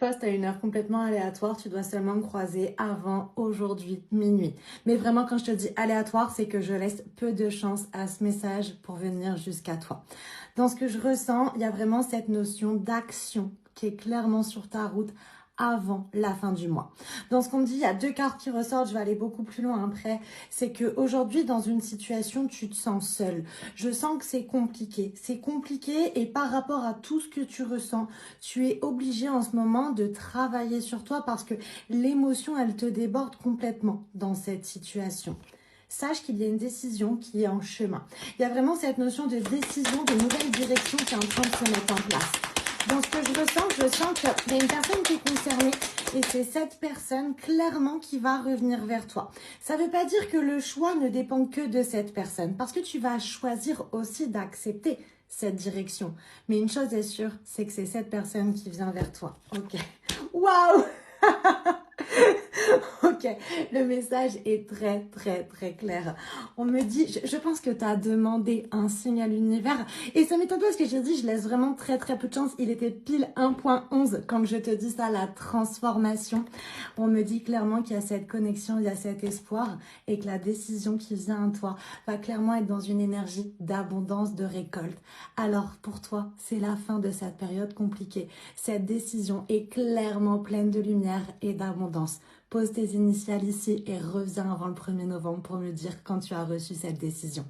Poste à une heure complètement aléatoire, tu dois seulement me croiser avant aujourd'hui, minuit. Mais vraiment, quand je te dis aléatoire, c'est que je laisse peu de chance à ce message pour venir jusqu'à toi. Dans ce que je ressens, il y a vraiment cette notion d'action qui est clairement sur ta route avant la fin du mois. Dans ce qu'on me dit, il y a deux cartes qui ressortent, je vais aller beaucoup plus loin après, c'est qu'aujourd'hui, dans une situation, tu te sens seul. Je sens que c'est compliqué et par rapport à tout ce que tu ressens, tu es obligé en ce moment de travailler sur toi parce que l'émotion, elle te déborde complètement dans cette situation. Sache qu'il y a une décision qui est en chemin. Il y a vraiment cette notion de décision, de nouvelle direction qui est en train de se mettre en place. Dans ce que je sens qu'il y a une personne qui est concernée et c'est cette personne clairement qui va revenir vers toi. Ça ne veut pas dire que le choix ne dépend que de cette personne parce que tu vas choisir aussi d'accepter cette direction. Mais une chose est sûre, c'est que c'est cette personne qui vient vers toi. Ok. Waouh. Ok, le message est très clair. On me dit, je pense que tu as demandé un signe à l'univers et ça m'étonne pas parce que j'ai dit, je laisse vraiment très peu de chance. Il était pile 1.11 quand je te dis ça, la transformation. On me dit clairement qu'il y a cette connexion, il y a cet espoir et que la décision qui vient à toi va clairement être dans une énergie d'abondance, de récolte. Alors pour toi, c'est la fin de cette période compliquée. Cette décision est clairement pleine de lumière et d'abondance. Pose tes initiales ici et reviens avant le 1er novembre pour me dire quand tu as reçu cette décision.